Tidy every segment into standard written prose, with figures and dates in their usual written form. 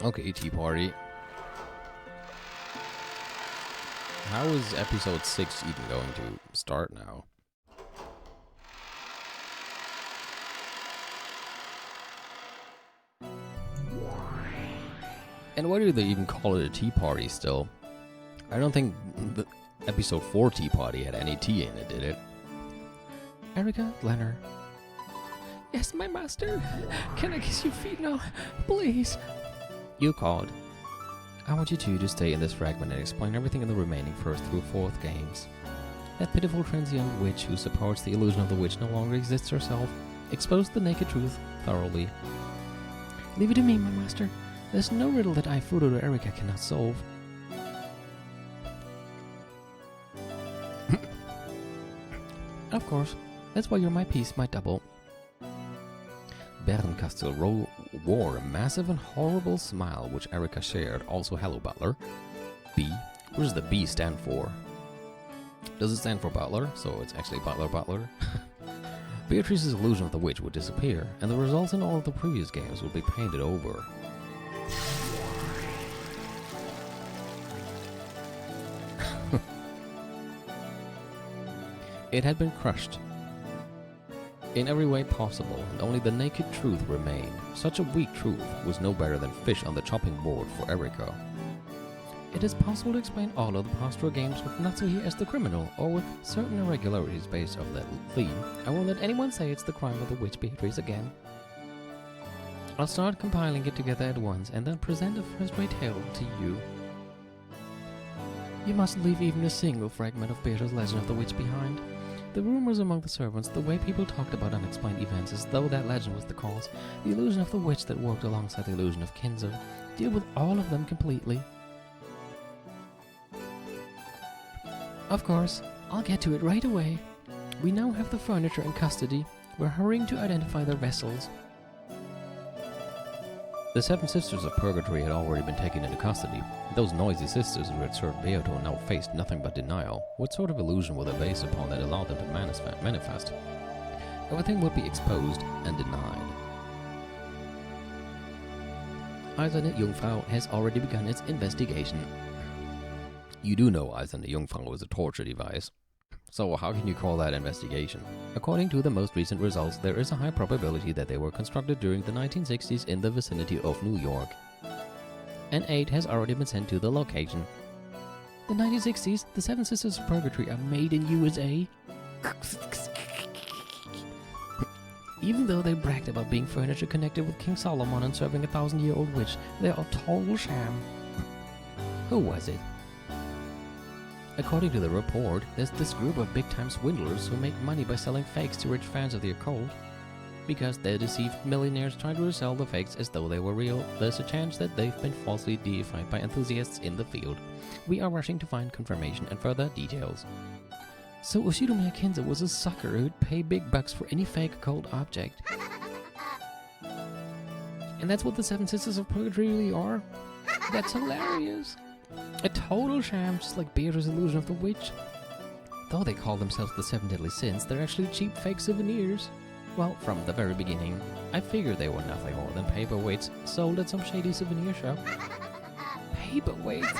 Okay, Tea Party. How is episode 6 even going to start now? And why do they even call it a tea party still? I don't think the episode 4 tea party had any tea in it, did it? Erica, Leonard. Yes, my master. Can I kiss your feet now? Please. You called. I want you two to stay in this fragment and explain everything in the remaining 1st through 4th games. That pitiful transient witch who supports the illusion of the witch no longer exists herself. Expose the naked truth thoroughly. Leave it to me, my master. There's no riddle that I, Frodo, or Erica cannot solve. Of course. That's why you're my piece, my double. Bernkastel wore a massive and horrible smile, which Erica shared. Also, hello, Butler. B. What does the B stand for? Does it stand for Butler? So it's actually Butler. Beatrice's illusion of the witch would disappear, and the results in all of the previous games would be painted over. It had been crushed in every way possible, and only the naked truth remained. Such a weak truth was no better than fish on the chopping board for Erica. It is possible to explain all of the pastoral games with Natsuhi as the criminal, or with certain irregularities based on that theme. I won't let anyone say it's the crime of the witch Beatrice again. I'll start compiling it together at once, and then present a first-rate tale to you. You mustn't leave even a single fragment of Beatrice's legend of the witch behind. The rumors among the servants, the way people talked about unexplained events as though that legend was the cause, the illusion of the witch that worked alongside the illusion of Kinzo, deal with all of them completely. Of course, I'll get to it right away. We now have the furniture in custody. We're hurrying to identify their vessels. The 7 sisters of Purgatory had already been taken into custody. Those noisy sisters who had served Beato now faced nothing but denial. What sort of illusion were they based upon that allowed them to manifest? Everything would be exposed and denied. Eiserne Jungfrau has already begun its investigation. You do know Eiserne Jungfrau is a torture device. So how can you call that investigation? According to the most recent results, there is a high probability that they were constructed during the 1960s in the vicinity of New York. An aide has already been sent to the location. The 1960s, the 7 Sisters of Purgatory are made in USA. Even though they bragged about being furniture connected with King Solomon and serving a 1,000-year-old witch, they are a total sham. Who was it? According to the report, there's this group of big-time swindlers who make money by selling fakes to rich fans of the occult. Because they're deceived millionaires trying to resell the fakes as though they were real, there's a chance that they've been falsely deified by enthusiasts in the field. We are rushing to find confirmation and further details. So Ushiro Kinzo was a sucker who'd pay big bucks for any fake occult object. And that's what the 7 Sisters of Purgatory really are? That's hilarious! A total sham, just like Beatrice's illusion of the witch. Though they call themselves the 7 Deadly Sins, they're actually cheap fake souvenirs. Well, from the very beginning, I figured they were nothing more than paperweights sold at some shady souvenir shop. Paperweights?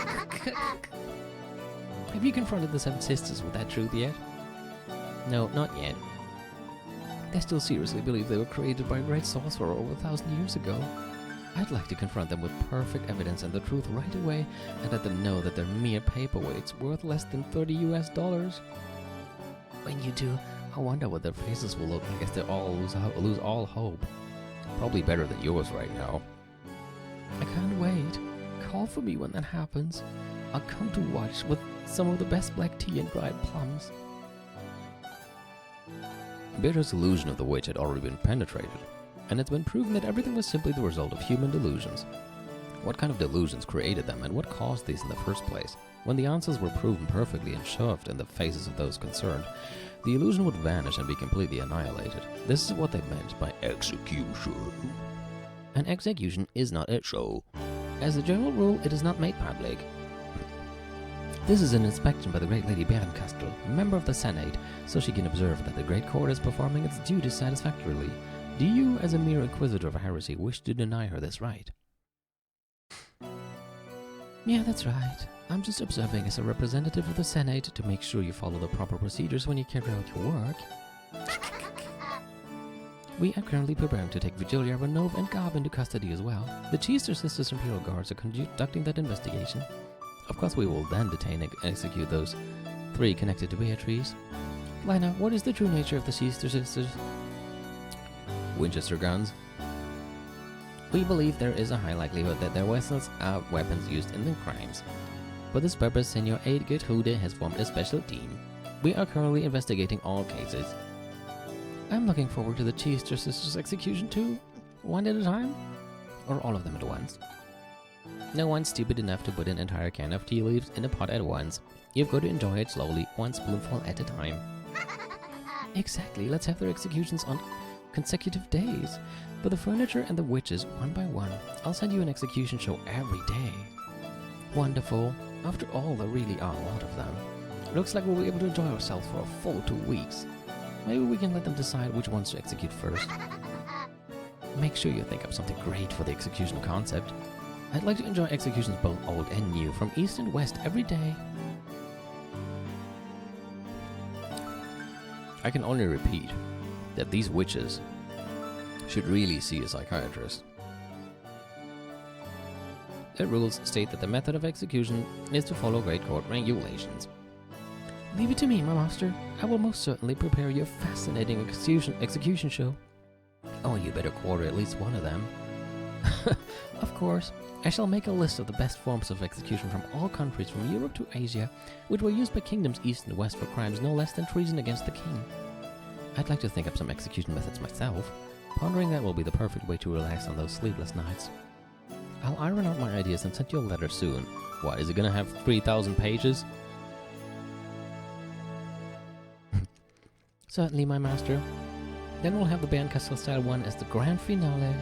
Have you confronted the 7 Sisters with that truth yet? No, not yet. They still seriously believe they were created by a great sorcerer over 1,000 years ago. I'd like to confront them with perfect evidence and the truth right away, and let them know that they're mere paperweights worth less than $30 US. When you do, I wonder what their faces will look like as they all lose all hope. Probably better than yours right now. I can't wait. Call for me when that happens. I'll come to watch with some of the best black tea and dried plums. Beatrice's illusion of the witch had already been penetrated, and it's been proven that everything was simply the result of human delusions. What kind of delusions created them, and what caused these in the first place? When the answers were proven perfectly and shoved in the faces of those concerned, the illusion would vanish and be completely annihilated. This is what they meant by execution. An execution is not a show. As a general rule, it is not made public. This is an inspection by the great Lady Bernkastel, member of the Senate, so she can observe that the great court is performing its duties satisfactorily. Do you, as a mere inquisitor of heresy, wish to deny her this right? Yeah, that's right. I'm just observing as a representative of the Senate to make sure you follow the proper procedures when you carry out your work. We are currently preparing to take Vigilia, Renov, and Garb into custody as well. The Chester Sisters Imperial Guards are conducting that investigation. Of course, we will then detain and execute those 3 connected to Beatrice. Lina, what is the true nature of the Chester Sisters? Winchester guns. We believe there is a high likelihood that their vessels are weapons used in the crimes. For this purpose, Senor Aid Gertrude has formed a special team. We are currently investigating all cases. I'm looking forward to the Chester Sisters execution too. One at a time? Or all of them at once? No one's stupid enough to put an entire can of tea leaves in a pot at once. You've got to enjoy it slowly, one spoonful at a time. Exactly, let's have their executions on consecutive days. For the furniture and the witches, one by one. I'll send you an execution show every day. Wonderful. After all, there really are a lot of them. Looks like we'll be able to enjoy ourselves for a full 2 weeks. Maybe we can let them decide which ones to execute first. Make sure you think up something great for the execution concept. I'd like to enjoy executions both old and new, from east and west every day. I can only repeat that these witches should really see a psychiatrist. The rules state that the method of execution is to follow great court regulations. Leave it to me, my master. I will most certainly prepare you a fascinating execution show. Oh, you better quarter at least one of them. Of course, I shall make a list of the best forms of execution from all countries from Europe to Asia, which were used by kingdoms east and west for crimes no less than treason against the king. I'd like to think up some execution methods myself. Pondering that will be the perfect way to relax on those sleepless nights. I'll iron out my ideas and send you a letter soon. What, is it gonna have 3,000 pages? Certainly, my master. Then we'll have the Bernkastel style one as the grand finale.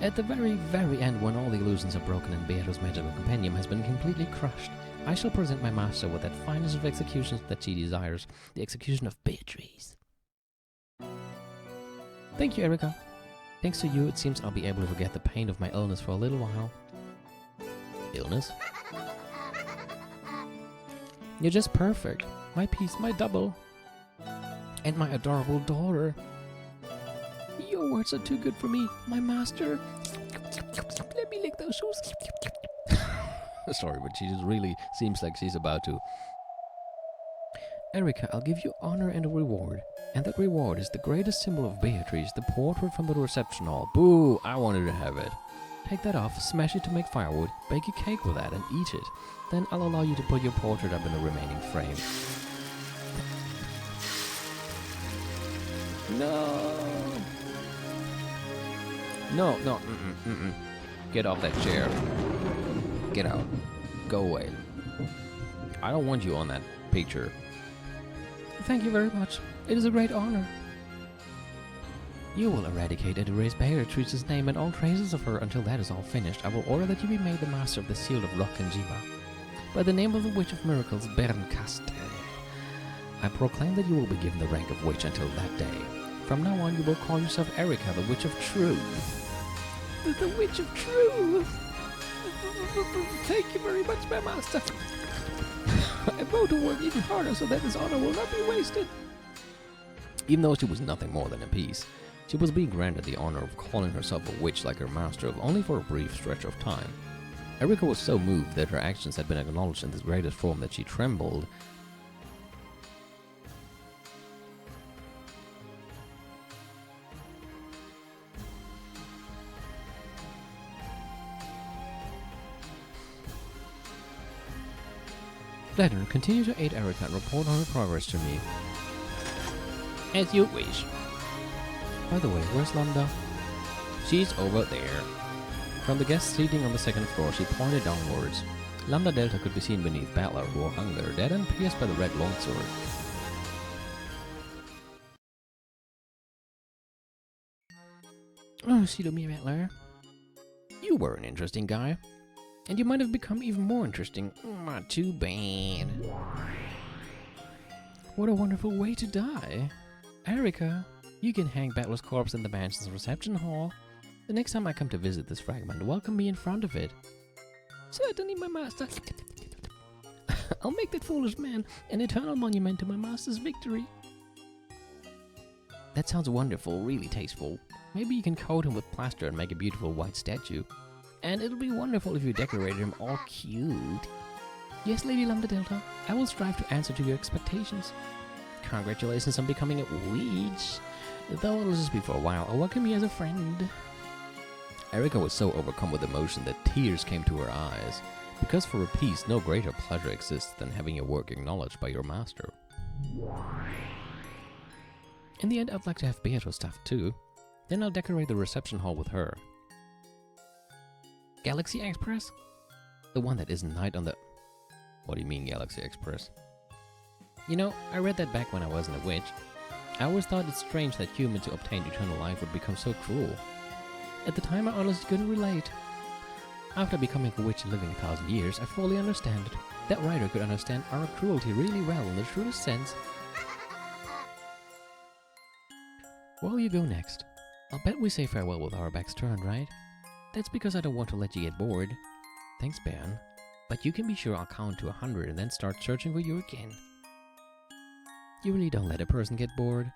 At the very, very end, when all the illusions are broken and Beatrice's magical compendium has been completely crushed, I shall present my master with that finest of executions that she desires, the execution of Beatrice. Thank you, Erica. Thanks to you, it seems I'll be able to forget the pain of my illness for a little while. Illness? You're just perfect. My piece, my double. And my adorable daughter. Your words are too good for me, my master. Let me lick those shoes. Sorry, but she just really seems like she's about to. Erica, I'll give you honor and a reward. And that reward is the greatest symbol of Beatrice, the portrait from the reception hall. Boo! I wanted to have it. Take that off, smash it to make firewood, bake a cake with that, and eat it. Then I'll allow you to put your portrait up in the remaining frame. No! No, Get off that chair. Get out. Go away. I don't want you on that picture. Thank you very much. It is a great honor. You will eradicate and erase Beatrice's name and all traces of her until that is all finished. I will order that you be made the master of the Shield of Rock and Jiva. By the name of the Witch of Miracles, Bernkastel. I proclaim that you will be given the rank of witch until that day. From now on, you will call yourself Erica, the Witch of Truth. The Witch of Truth! Thank you very much, my master. I vow to work even harder so that this honor will not be wasted. Even though she was nothing more than a piece, she was being granted the honor of calling herself a witch like her master, only for a brief stretch of time. Erica was so moved that her actions had been acknowledged in this greatest form that she trembled. Letter, continue to aid Erica and report on her progress to me. As you wish. By the way, where's Lambda? She's over there. From the guest seating on the second floor, she pointed downwards. Lambda Delta could be seen beneath Battler, who hung there, dead and pierced by the red longsword. Oh, Sidomir Battler. You were an interesting guy. And you might have become even more interesting. Not too bad. What a wonderful way to die. Erica, You can hang Battler's corpse in the mansion's reception hall. The next time I come to visit this fragment, welcome me in front of it. Certainly, my master. I'll make that foolish man an eternal monument to my master's victory. That sounds wonderful, really tasteful. Maybe you can coat him with plaster and make a beautiful white statue. And it'll be wonderful if you decorated him all cute. Yes, Lady Lambda Delta, I will strive to answer to your expectations. Congratulations on becoming a witch. Though it'll just be for a while, I'll welcome you as a friend. Erica was so overcome with emotion that tears came to her eyes, because for a piece, no greater pleasure exists than having your work acknowledged by your master. In the end, I'd like to have Beato stuffed too. Then I'll decorate the reception hall with her. Galaxy Express? The one that isn't night on the... What do you mean, Galaxy Express? You know, I read that back when I wasn't a witch. I always thought it strange that humans to obtain eternal life would become so cruel. At the time, I honestly couldn't relate. After becoming a witch and living 1,000 years, I fully understand it. That writer could understand our cruelty really well in the truest sense. Where will you go next? I'll bet we say farewell with our backs turned, right? That's because I don't want to let you get bored. Thanks, Baron. But you can be sure I'll count to 100 and then start searching for you again. You really don't let a person get bored.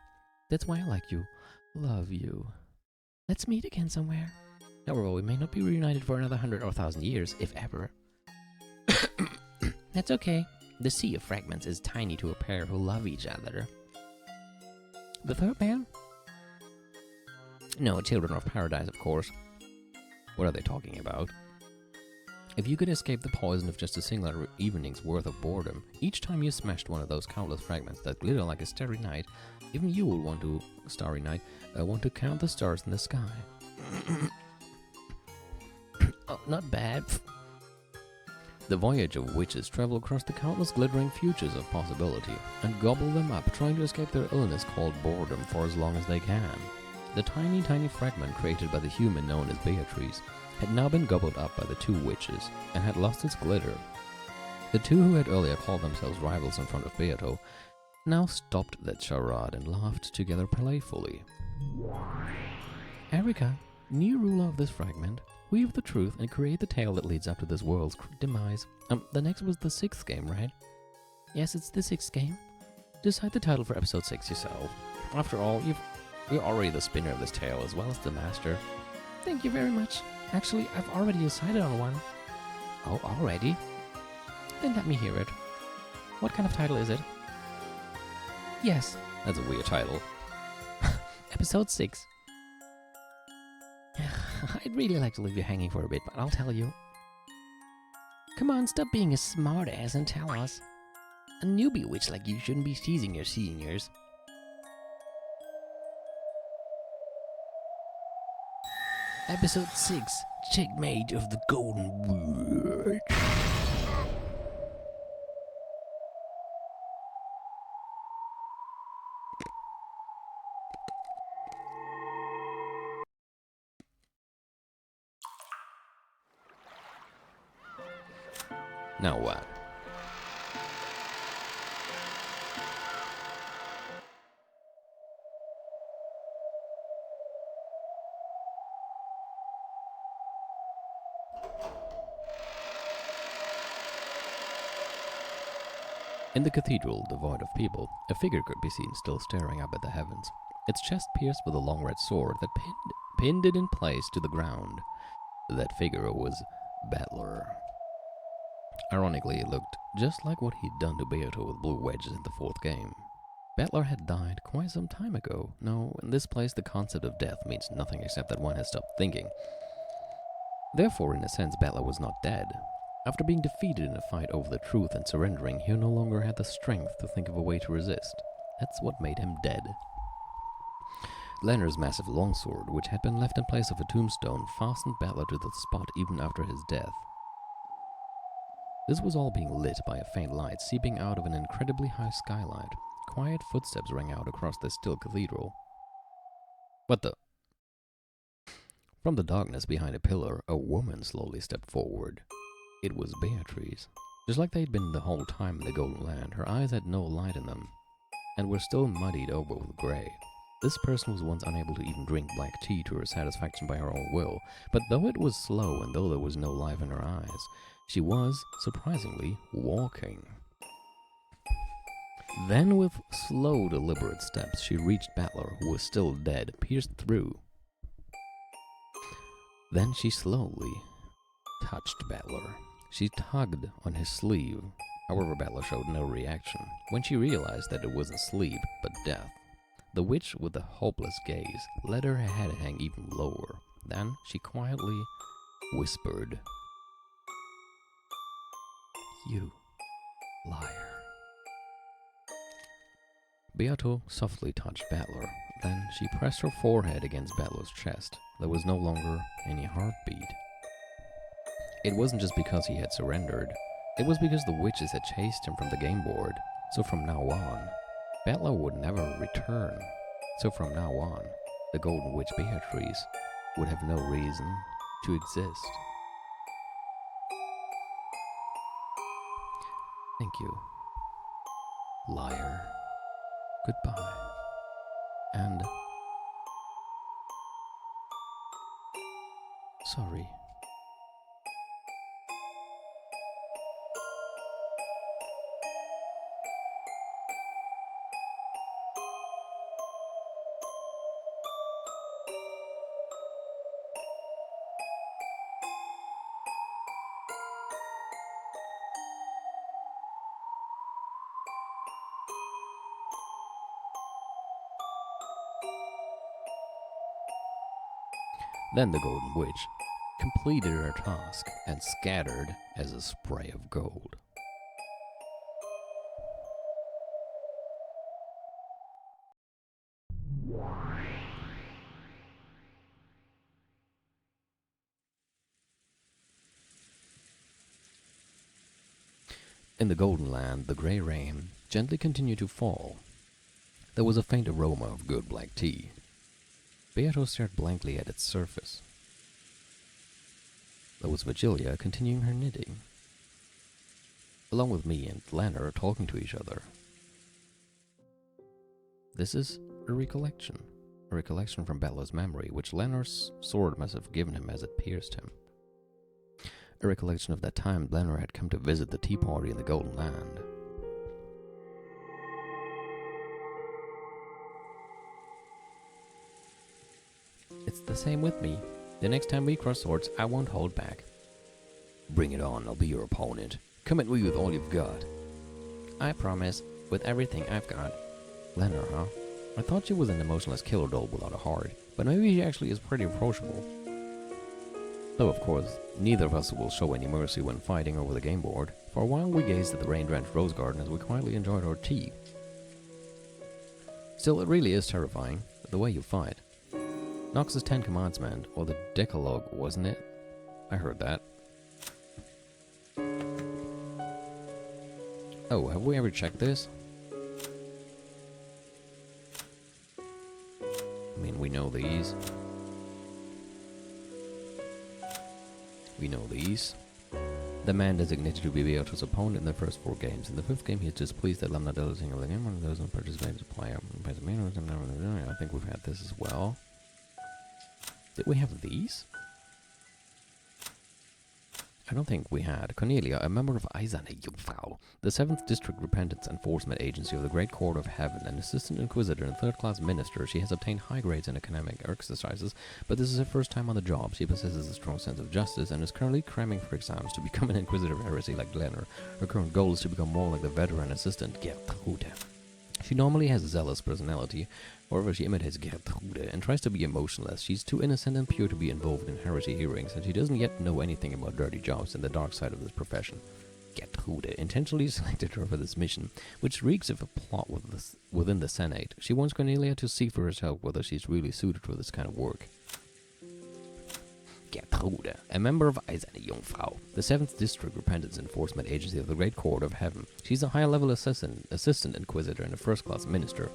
That's why I like you. Love you. Let's meet again somewhere. However, we may not be reunited for another 100 or 1,000 years, if ever. That's okay. The sea of fragments is tiny to a pair who love each other. The third man? No, Children of Paradise, of course. What are they talking about? If you could escape the poison of just a single evening's worth of boredom, each time you smashed one of those countless fragments that glitter like a starry night, even you would want to, want to count the stars in the sky. Oh, not bad. The voyage of witches travel across the countless glittering futures of possibility and gobble them up, trying to escape their illness called boredom for as long as they can. The tiny, tiny fragment created by the human known as Beatrice had now been gobbled up by the two witches and had lost its glitter. The two who had earlier called themselves rivals in front of Beato now stopped that charade and laughed together playfully. Erica, new ruler of this fragment, weave the truth and create the tale that leads up to this world's demise. The next was the 6th game, right? Yes, it's the 6th game. Decide the title for episode 6 yourself. After all, you're already the spinner of this tale as well as the master. Thank you very much. Actually, I've already decided on one. Oh, already? Then let me hear it. What kind of title is it? Yes. That's a weird title. Episode 6. I'd really like to leave you hanging for a bit, but I'll tell you. Come on, stop being a smartass and tell us. A newbie witch like you shouldn't be teasing your seniors. Episode 6, Checkmate of the Golden Witch. Now what? In the cathedral, devoid of people, a figure could be seen still staring up at the heavens, its chest pierced with a long red sword that pinned it in place to the ground. That figure was Battler. Ironically, it looked just like what he'd done to Beato with blue wedges in the 4th game. Battler had died quite some time ago. No, in this place the concept of death means nothing except that one has stopped thinking. Therefore, in a sense, Battler was not dead. After being defeated in a fight over the truth and surrendering, he no longer had the strength to think of a way to resist. That's what made him dead. Leonard's massive longsword, which had been left in place of a tombstone, fastened Battler to the spot even after his death. This was all being lit by a faint light seeping out of an incredibly high skylight. Quiet footsteps rang out across the still cathedral. What the? From the darkness behind a pillar, a woman slowly stepped forward. It was Beatrice. Just like they'd been the whole time in the Golden Land, her eyes had no light in them, and were still muddied over with gray. This person was once unable to even drink black tea to her satisfaction by her own will, but though it was slow and though there was no life in her eyes, she was, surprisingly, walking. Then, with slow, deliberate steps, she reached Battler, who was still dead, pierced through. Then she slowly touched Battler. She tugged on his sleeve. However, Battler showed no reaction. When she realized that it wasn't sleep, but death, the witch, with a hopeless gaze, let her head hang even lower. Then she quietly whispered, "You liar." Beato softly touched Battler. Then she pressed her forehead against Battler's chest. There was no longer any heartbeat. It wasn't just because he had surrendered. It was because the witches had chased him from the game board. So from now on, Battler would never return. So from now on, the Golden Witch Beatrice would have no reason to exist. Thank you, liar. Goodbye. And sorry. Then the Golden Witch completed her task and scattered as a spray of gold. In the Golden Land, the grey rain gently continued to fall. There was a faint aroma of good black tea. Beato stared blankly at its surface. There was Virgilia continuing her knitting, along with me and Lanner talking to each other. This is a recollection from Bella's memory, which Lanner's sword must have given him as it pierced him. A recollection of that time Lanner had come to visit the tea party in the Golden Land. It's the same with me. The next time we cross swords, I won't hold back. Bring it on, I'll be your opponent. Come at me with all you've got. I promise, with everything I've got. Lanner, huh? I thought she was an emotionless killer doll without a heart, but maybe she actually is pretty approachable. Though, of course, neither of us will show any mercy when fighting over the game board. For a while we gazed at the rain-drenched rose garden as we quietly enjoyed our tea. Still, it really is terrifying, the way you fight. Nox's 10 Commandments, or the Decalogue, wasn't it? I heard that. Oh, have we ever checked this? I mean, we know these. We know these. The man designated to be Beato's opponent in the first 4 games. In the 5th game, he is displeased that Lamna Del single the game. One of those who participated to play. I think we've had this as well. Did we have these? I don't think we had. Cornelia, a member of Eiserne Jungfrau, the 7th District Repentance Enforcement Agency of the Great Court of Heaven, an assistant inquisitor and 3rd-class minister. She has obtained high grades in academic exercises, but this is her first time on the job. She possesses a strong sense of justice and is currently cramming for exams to become an inquisitor of heresy like Glenner. Her current goal is to become more like the veteran assistant Gertrude. She normally has a zealous personality, however she imitates Gertrude and tries to be emotionless. She's too innocent and pure to be involved in heresy hearings, and she doesn't yet know anything about dirty jobs and the dark side of this profession. Gertrude intentionally selected her for this mission, which reeks of a plot within the Senate. She wants Cornelia to see for herself whether she's really suited for this kind of work. Gertrude, a member of Eiserne Jungfrau, the 7th District Repentance Enforcement Agency of the Great Court of Heaven. She's a high-level assistant inquisitor and a first-class minister.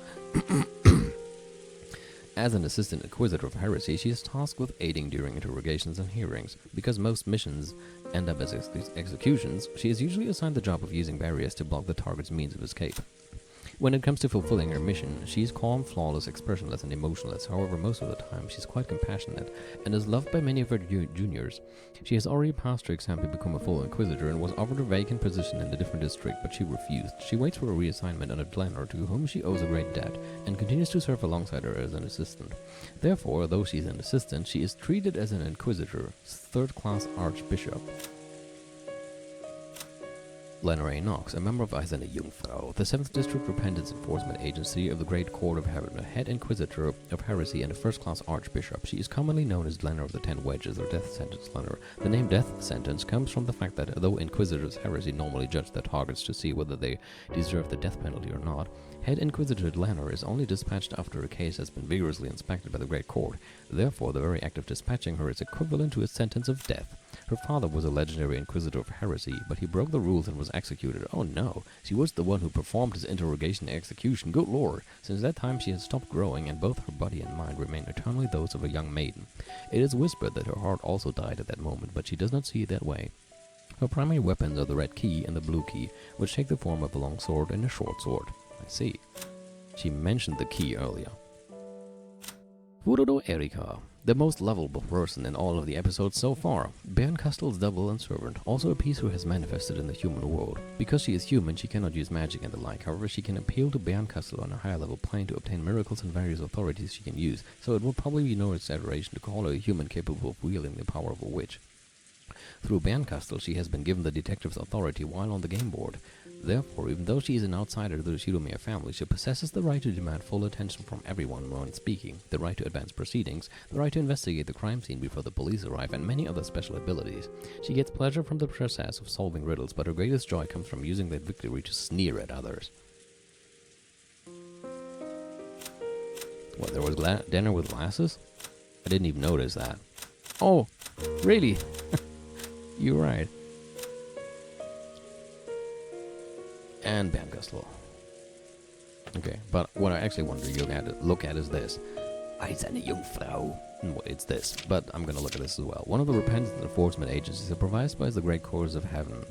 As an assistant inquisitor of heresy, she is tasked with aiding during interrogations and hearings. Because most missions end up as executions, she is usually assigned the job of using barriers to block the target's means of escape. When it comes to fulfilling her mission, she's calm, flawless, expressionless, and emotionless. However, most of the time, she's quite compassionate and is loved by many of her juniors. She has already passed her exam to become a full Inquisitor and was offered a vacant position in a different district, but she refused. She waits for a reassignment under Glenor, to whom she owes a great debt, and continues to serve alongside her as an assistant. Therefore, though she is an assistant, she is treated as an Inquisitor, third-class Archbishop. Glenor A. Knox, a member of aRdW, the 7th District Repentance Enforcement Agency of the Great Court of Heaven, a head Inquisitor of Heresy and a first-class Archbishop. She is commonly known as Glenor of the 10 Wedges, or Death Sentence Glenor. The name Death Sentence comes from the fact that, though Inquisitors of Heresy normally judge their targets to see whether they deserve the death penalty or not, Head Inquisitor Glenor is only dispatched after a case has been vigorously inspected by the Great Court. Therefore, the very act of dispatching her is equivalent to a sentence of death. Her father was a legendary Inquisitor of Heresy, but he broke the rules and was executed. Oh no, she was the one who performed his interrogation and execution. Good lord! Since that time she has stopped growing, and both her body and mind remain eternally those of a young maiden. It is whispered that her heart also died at that moment, but she does not see it that way. Her primary weapons are the red key and the blue key, which take the form of a long sword and a short sword. I see. She mentioned the key earlier. Fudodo Erika, the most lovable person in all of the episodes so far. Bernkastel's double and servant, also a piece who has manifested in the human world. Because she is human, she cannot use magic and the like. However, she can appeal to Bernkastel on a higher level plane to obtain miracles and various authorities she can use, so it would probably be no exaggeration to call her a human capable of wielding the power of a witch. Through Bernkastel, she has been given the detective's authority while on the game board. Therefore, even though she is an outsider to the Shidomir family, she possesses the right to demand full attention from everyone when speaking, the right to advance proceedings, the right to investigate the crime scene before the police arrive, and many other special abilities. She gets pleasure from the process of solving riddles, but her greatest joy comes from using that victory to sneer at others. What, there was dinner with glasses? I didn't even notice that. Oh, really? You're right. And Bernkastel. Okay, but what I actually want to look at is this. aRdW. Well, it's this, but I'm going to look at this as well. One of the repentance enforcement agencies that provides by the Great Court of Heaven,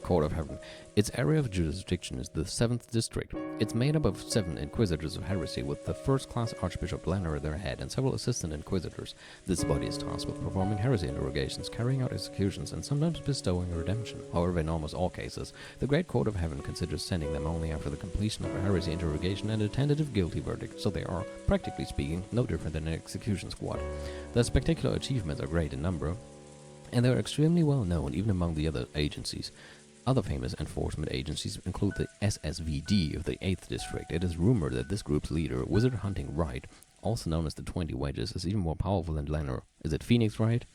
Court of Heaven. Its area of jurisdiction is the 7th District. It's made up of 7 Inquisitors of Heresy, with the first-class Archbishop Glenor at their head and several assistant Inquisitors. This body is tasked with performing heresy interrogations, carrying out executions, and sometimes bestowing a redemption. However, in almost all cases, the Great Court of Heaven considers sending them only after the completion of a heresy interrogation and a tentative guilty verdict, so they are, practically speaking, no different than an execution squad. Their spectacular achievements are great in number, and they are extremely well known even among the other agencies. Other famous enforcement agencies include the SSVD of the 8th District. It is rumored that this group's leader, Wizard Hunting Wright, also known as the 20 Wedges, is even more powerful than Glenor. Is it Phoenix Wright?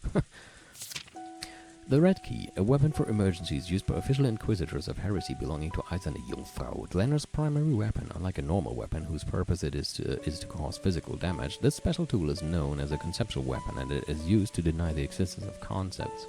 The Red Key, a weapon for emergencies used by official Inquisitors of Heresy belonging to aRdW. Glenor's primary weapon, unlike a normal weapon whose purpose it is to cause physical damage, this special tool is known as a conceptual weapon, and it is used to deny the existence of concepts.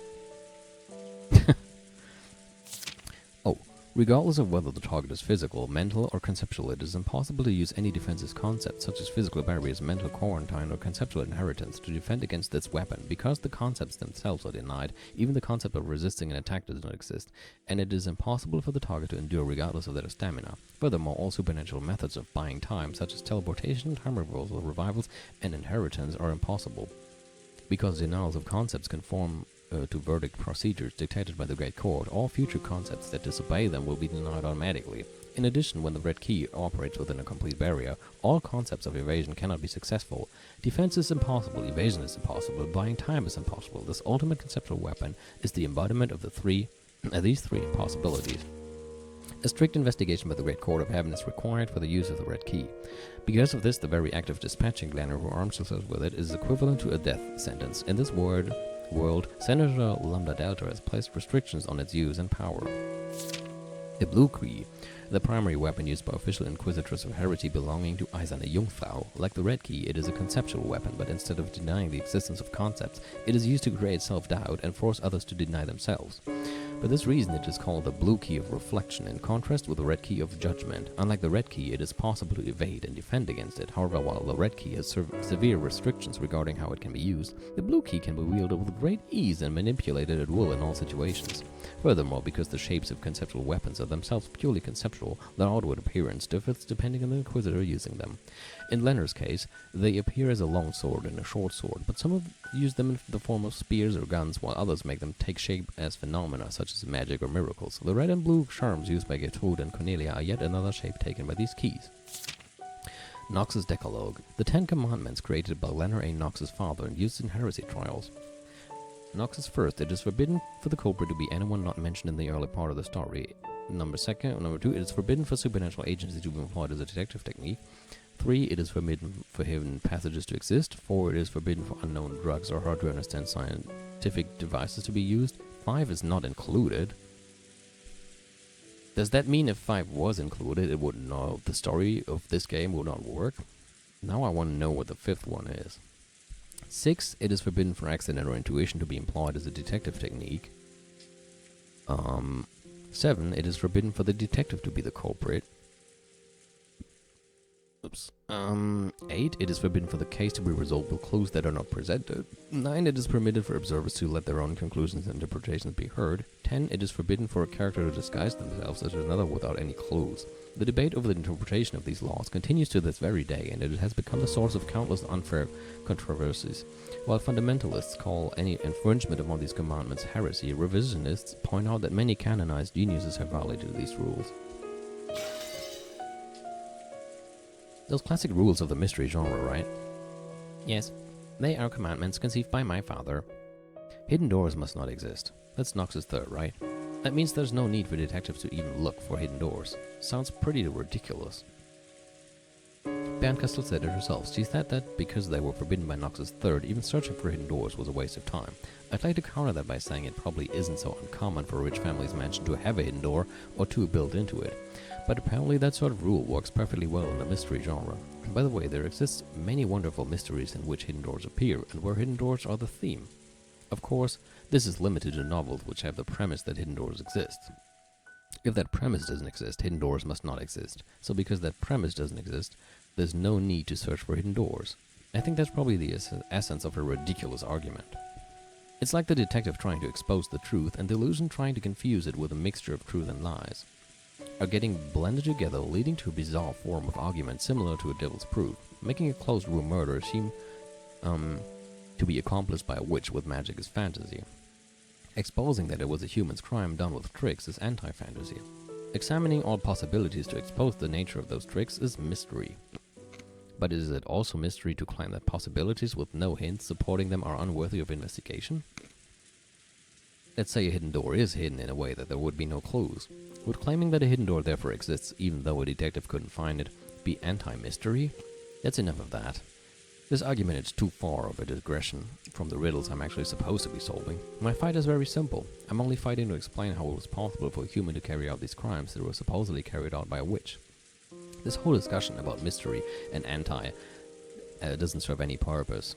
Regardless of whether the target is physical, mental, or conceptual, it is impossible to use any defensive concepts such as physical barriers, mental quarantine, or conceptual inheritance to defend against this weapon. Because the concepts themselves are denied, even the concept of resisting an attack does not exist, and it is impossible for the target to endure regardless of their stamina. Furthermore, all supernatural methods of buying time, such as teleportation, time reversal, revivals, and inheritance, are impossible. Because denials of concepts conform to verdict procedures dictated by the Great Court, all future concepts that disobey them will be denied automatically. In addition, when the Red Key operates within a complete barrier, all concepts of evasion cannot be successful. Defense is impossible, evasion is impossible, buying time is impossible. This ultimate conceptual weapon is the embodiment of these three impossibilities. A strict investigation by the Great Court of Heaven is required for the use of the Red Key. Because of this, the very act of dispatching Glenor, who arms herself with it, is equivalent to a death sentence. In this world, Senator Lambda Delta has placed restrictions on its use and power. The Blue Key, the primary weapon used by official Inquisitors of Heresy belonging to aRdW. Like the Red Key, it is a conceptual weapon, but instead of denying the existence of concepts, it is used to create self-doubt and force others to deny themselves. For this reason, it is called the blue key of reflection, in contrast with the red key of judgment. Unlike the red key, it is possible to evade and defend against it. However, while the red key has severe restrictions regarding how it can be used, the blue key can be wielded with great ease and manipulated at will in all situations. Furthermore, because the shapes of conceptual weapons are themselves purely conceptual, their outward appearance differs depending on the inquisitor using them. In Leonard's case, they appear as a long sword and a short sword, but some use them in the form of spears or guns, while others make them take shape as phenomena such as magic or miracles. The red and blue charms used by Gertrude and Cornelia are yet another shape taken by these keys. Knox's Decalogue. The 10 Commandments created by Leonard A. Knox's father and used in heresy trials. Knox's first, it is forbidden for the culprit to be anyone not mentioned in the early part of the story. Number 2, it is forbidden for supernatural agency to be employed as a detective technique. 3, it is forbidden for hidden passages to exist. 4, it is forbidden for unknown drugs or hard to understand scientific devices to be used. 5 is not included. Does that mean if 5 was included, it would not, the story of this game would not work? Now I want to know what the 5th one is. 6, it is forbidden for accident or intuition to be employed as a detective technique. 7, it is forbidden for the detective to be the culprit. 8, it is forbidden for the case to be resolved with clues that are not presented. 9, it is permitted for observers to let their own conclusions and interpretations be heard. 10, it is forbidden for a character to disguise themselves as another without any clues. The debate over the interpretation of these laws continues to this very day, and it has become the source of countless unfair controversies. While fundamentalists call any infringement upon these commandments heresy, revisionists point out that many canonized geniuses have violated these rules. Those classic rules of the mystery genre, right? Yes, they are commandments conceived by my father. Hidden doors must not exist. That's Knox's third, right? That means there's no need for detectives to even look for hidden doors. Sounds pretty ridiculous. Bernkastel said it herself. She said that because they were forbidden by Knox's third, even searching for hidden doors was a waste of time. I'd like to counter that by saying it probably isn't so uncommon for a rich family's mansion to have a hidden door or two built into it. But apparently that sort of rule works perfectly well in the mystery genre. By the way, there exists many wonderful mysteries in which hidden doors appear, and where hidden doors are the theme. Of course, this is limited to novels which have the premise that hidden doors exist. If that premise doesn't exist, hidden doors must not exist. So because that premise doesn't exist, there's no need to search for hidden doors. I think that's probably the essence of a ridiculous argument. It's like the detective trying to expose the truth and the illusion trying to confuse it with a mixture of truth and lies, are getting blended together, leading to a bizarre form of argument similar to a devil's proof, making a closed-room murder seem to be accomplished by a witch with magic is fantasy. Exposing that it was a human's crime done with tricks is anti-fantasy. Examining all possibilities to expose the nature of those tricks is mystery. But is it also mystery to claim that possibilities with no hints supporting them are unworthy of investigation? Let's say a hidden door is hidden in a way that there would be no clues. Would claiming that a hidden door therefore exists even though a detective couldn't find it be anti-mystery? That's enough of that. This argument is too far of a digression from the riddles I'm actually supposed to be solving. My fight is very simple. I'm only fighting to explain how it was possible for a human to carry out these crimes that were supposedly carried out by a witch. This whole discussion about mystery and anti doesn't serve any purpose.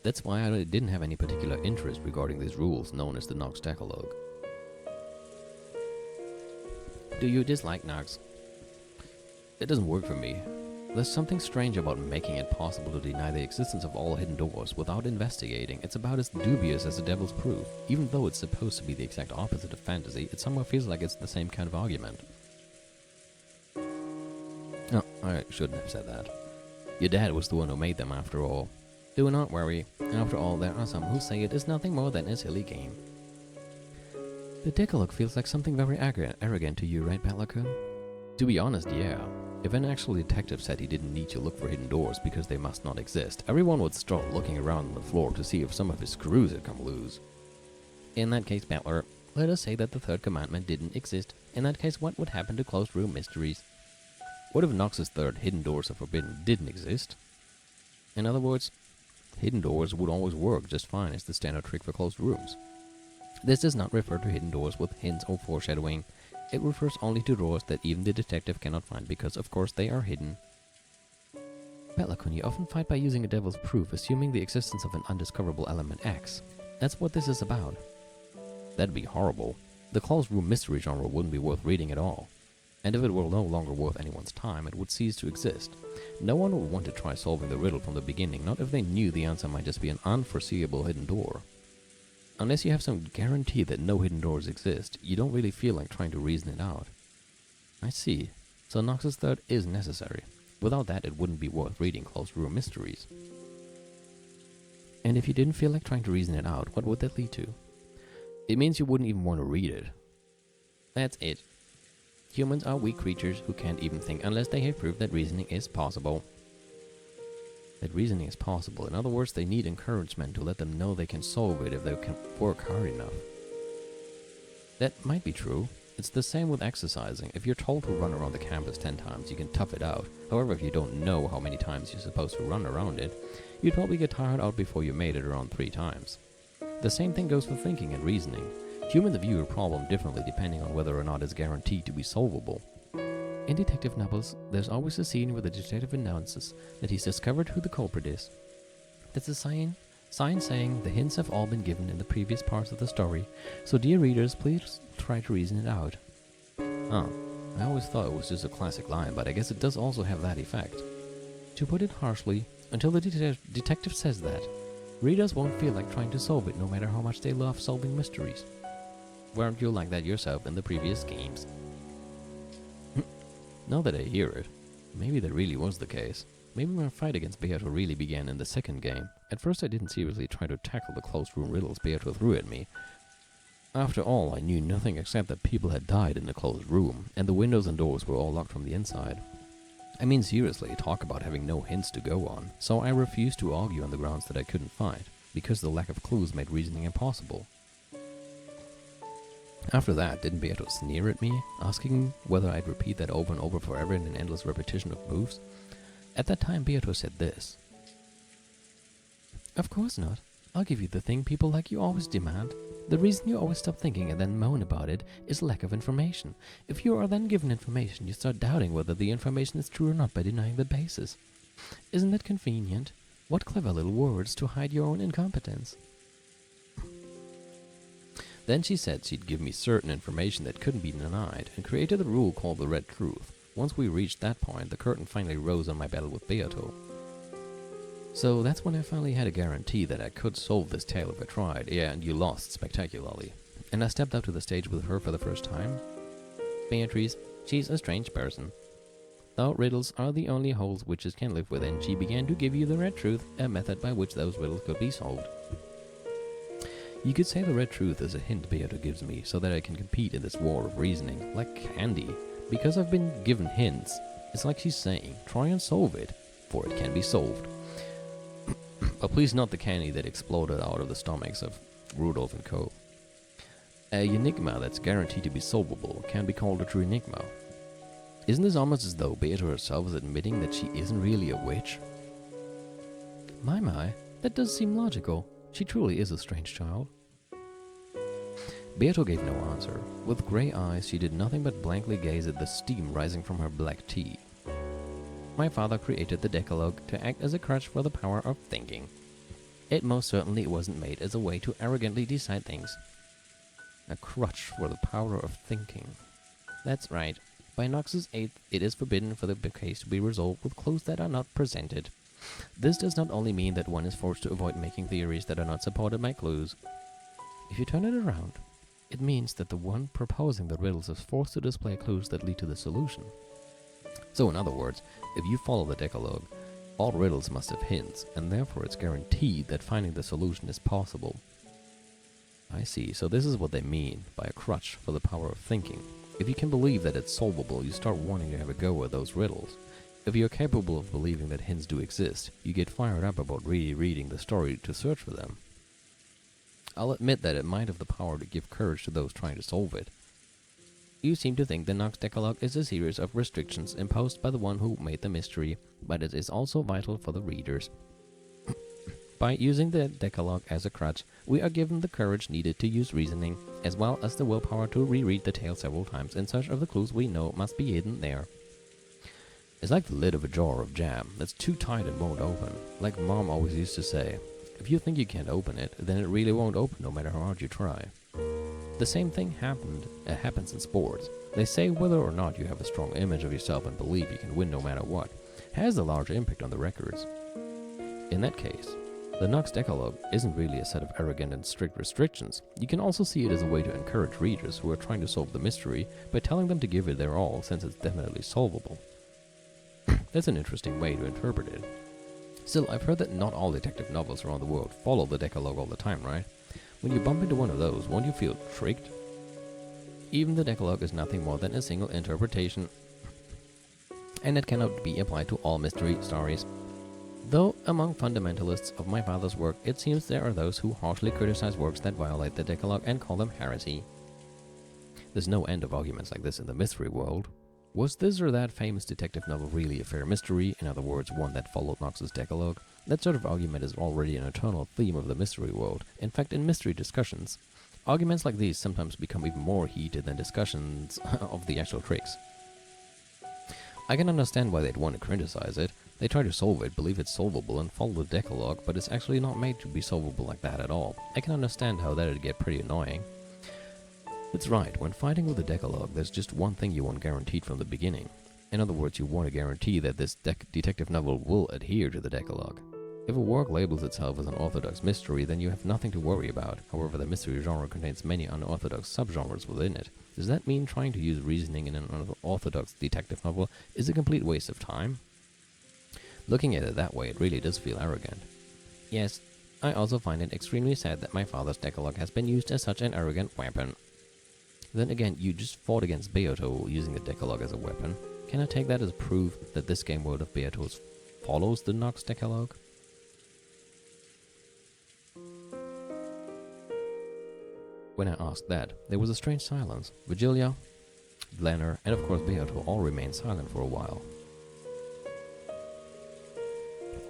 That's why I didn't have any particular interest regarding these rules known as the Knox Decalogue. Do you dislike Knox? It doesn't work for me. There's something strange about making it possible to deny the existence of all hidden doors without investigating. It's about as dubious as the devil's proof. Even though it's supposed to be the exact opposite of fantasy, it somehow feels like it's the same kind of argument. Oh, I shouldn't have said that. Your dad was the one who made them after all. Do not worry. After all, there are some who say it is nothing more than a silly game. The Decalogue feels like something very arrogant to you, right, Pelican? To be honest, yeah. If an actual detective said he didn't need to look for hidden doors because they must not exist, everyone would start looking around on the floor to see if some of his screws had come loose. In that case, Butler, let us say that the third commandment didn't exist. In that case, what would happen to closed-room mysteries? What if Knox's third, hidden doors are forbidden, didn't exist? In other words, hidden doors would always work just fine as the standard trick for closed rooms. This does not refer to hidden doors with hints or foreshadowing. It refers only to doors that even the detective cannot find because, of course, they are hidden. Pelakun, you often fight by using a devil's proof, assuming the existence of an undiscoverable element X. That's what this is about. That'd be horrible. the closed room mystery genre wouldn't be worth reading at all. And if it were no longer worth anyone's time, it would cease to exist. No one would want to try solving the riddle from the beginning, not if they knew the answer might just be an unforeseeable hidden door. Unless you have some guarantee that no hidden doors exist, you don't really feel like trying to reason it out. I see. So Nox's third is necessary. Without that, it wouldn't be worth reading closed room mysteries. And if you didn't feel like trying to reason it out, what would that lead to? It means you wouldn't even want to read it. That's it. Humans are weak creatures who can't even think unless they have proved that reasoning is possible. That reasoning is possible. In other words, they need encouragement to let them know they can solve it if they can work hard enough. That might be true. It's the same with exercising. If you're told to run around the campus 10 times, you can tough it out. However, if you don't know how many times you're supposed to run around it, you'd probably get tired out before you made it around 3 times. The same thing goes for thinking and reasoning. Humans view a problem differently depending on whether or not it's guaranteed to be solvable. In detective novels, there's always a scene where the detective announces that he's discovered who the culprit is. That's a sign saying the hints have all been given in the previous parts of the story, so dear readers, please try to reason it out. Oh, I always thought it was just a classic line, but I guess it does also have that effect. To put it harshly, until the detective says that, readers won't feel like trying to solve it no matter how much they love solving mysteries. Weren't you like that yourself in the previous games? Now that I hear it, maybe that really was the case. Maybe my fight against Beato really began in the second game. At first I didn't seriously try to tackle the closed room riddles Beato threw at me. After all, I knew nothing except that people had died in the closed room, and the windows and doors were all locked from the inside. I mean, seriously, talk about having no hints to go on, so I refused to argue on the grounds that I couldn't fight, because the lack of clues made reasoning impossible. After that, didn't Beato sneer at me, asking whether I'd repeat that over and over forever in an endless repetition of moves? At that time, Beato said this: "Of course not. I'll give you the thing people like you always demand. The reason you always stop thinking and then moan about it is lack of information. If you are then given information, you start doubting whether the information is true or not by denying the basis. Isn't that convenient? What clever little words to hide your own incompetence." Then she said she'd give me certain information that couldn't be denied, and created a rule called the Red Truth. Once we reached that point, the curtain finally rose on my battle with Beato. So that's when I finally had a guarantee that I could solve this tale if I tried. Yeah, and you lost spectacularly. And I stepped out to the stage with her for the first time. Beatrice, she's a strange person. Though riddles are the only holes witches can live within, she began to give you the Red Truth, a method by which those riddles could be solved. You could say the Red Truth is a hint Beato gives me, so that I can compete in this war of reasoning, like candy. Because I've been given hints, it's like she's saying, try and solve it, for it can be solved. But please not the candy that exploded out of the stomachs of Rudolph and Co. A enigma that's guaranteed to be solvable can be called a true enigma. Isn't this almost as though Beato herself is admitting that she isn't really a witch? My, that does seem logical. She truly is a strange child. Beato gave no answer. With grey eyes, she did nothing but blankly gaze at the steam rising from her black tea. My father created the Decalogue to act as a crutch for the power of thinking. It most certainly wasn't made as a way to arrogantly decide things. A crutch for the power of thinking. That's right. By Nox's 8th, it is forbidden for the case to be resolved with clues that are not presented. This does not only mean that one is forced to avoid making theories that are not supported by clues. If you turn it around, it means that the one proposing the riddles is forced to display clues that lead to the solution. So in other words, if you follow the Decalogue, all riddles must have hints, and therefore it's guaranteed that finding the solution is possible. I see, so this is what they mean by a crutch for the power of thinking. If you can believe that it's solvable, you start wanting to have a go at those riddles. If you're capable of believing that hints do exist, you get fired up about really reading the story to search for them. I'll admit that it might have the power to give courage to those trying to solve it. You seem to think the Nox Decalogue is a series of restrictions imposed by the one who made the mystery, but it is also vital for the readers. By using the Decalogue as a crutch, we are given the courage needed to use reasoning, as well as the willpower to reread the tale several times in search of the clues we know must be hidden there. It's like the lid of a jar of jam that's too tight and won't open. Like Mom always used to say, if you think you can't open it, then it really won't open no matter how hard you try. The The same thing happens in sports. They say whether or not you have a strong image of yourself and believe you can win no matter what has a large impact on the records. In that case, the Nox Decalogue isn't really a set of arrogant and strict restrictions. You can also see it as a way to encourage readers who are trying to solve the mystery by telling them to give it their all, since it's definitely solvable. That's an interesting way to interpret it. Still, I've heard that not all detective novels around the world follow the Decalogue all the time, right? When you bump into one of those, won't you feel tricked? Even the Decalogue is nothing more than a single interpretation, and it cannot be applied to all mystery stories. Though among fundamentalists of my father's work, it seems there are those who harshly criticize works that violate the Decalogue and call them heresy. There's no end of arguments like this in the mystery world. Was this or that famous detective novel really a fair mystery, in other words, one that followed Nox's Decalogue? That sort of argument is already an eternal theme of the mystery world. In fact, in mystery discussions, arguments like these sometimes become even more heated than discussions of the actual tricks. I can understand why they'd want to criticize it. They try to solve it, believe it's solvable, and follow the Decalogue, but it's actually not made to be solvable like that at all. I can understand how that'd get pretty annoying. It's right, when fighting with the Decalogue, there's just one thing you want guaranteed from the beginning. In other words, you want to guarantee that this detective novel will adhere to the Decalogue. If a work labels itself as an orthodox mystery, then you have nothing to worry about. However, the mystery genre contains many unorthodox subgenres within it. Does that mean trying to use reasoning in an unorthodox detective novel is a complete waste of time? Looking at it that way, it really does feel arrogant. Yes, I also find it extremely sad that my father's Decalogue has been used as such an arrogant weapon. Then again, you just fought against Beato using the Decalogue as a weapon. Can I take that as proof that this game world of Beatos follows the Nox Decalogue? When I asked that, there was a strange silence. Virgilia, Blenner, and of course Beato all remained silent for a while.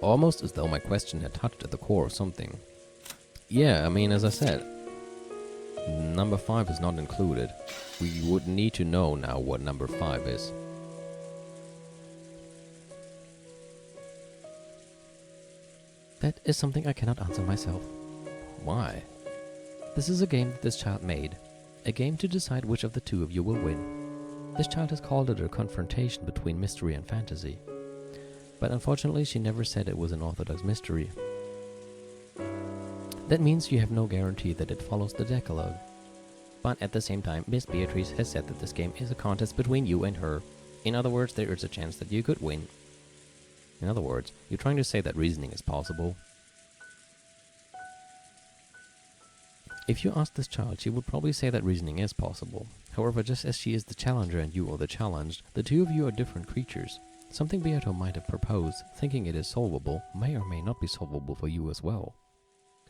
Almost as though my question had touched at the core of something. Yeah, I mean, as I said, number 5 is not included. We would need to know now what number 5 is. That is something I cannot answer myself. Why? This is a game that this child made. A game to decide which of the two of you will win. This child has called it a confrontation between mystery and fantasy. But unfortunately, she never said it was an orthodox mystery. That means you have no guarantee that it follows the Decalogue. But at the same time, Miss Beatrice has said that this game is a contest between you and her. In other words, there is a chance that you could win. In other words, you're trying to say that reasoning is possible. If you ask this child, she would probably say that reasoning is possible. However, just as she is the challenger and you are the challenged, the two of you are different creatures. Something Beato might have proposed, thinking it is solvable, may or may not be solvable for you as well.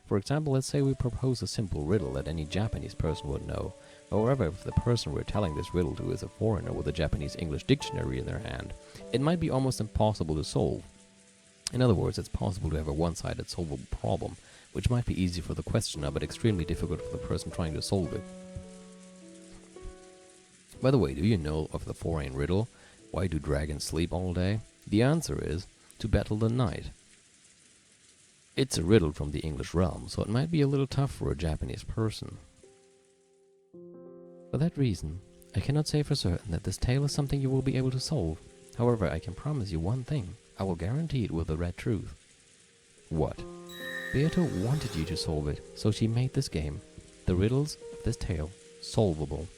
For example, let's say we propose a simple riddle that any Japanese person would know. However, if the person we're telling this riddle to is a foreigner with a Japanese-English dictionary in their hand, it might be almost impossible to solve. In other words, it's possible to have a one-sided solvable problem, which might be easy for the questioner but extremely difficult for the person trying to solve it. By the way, do you know of the foreign riddle, why do dragons sleep all day? The answer is, to battle the night. It's a riddle from the English realm, so it might be a little tough for a Japanese person. For that reason, I cannot say for certain that this tale is something you will be able to solve. However, I can promise you one thing. I will guarantee it with the red truth. What? Beato wanted you to solve it, so she made this game, the riddles of this tale, solvable.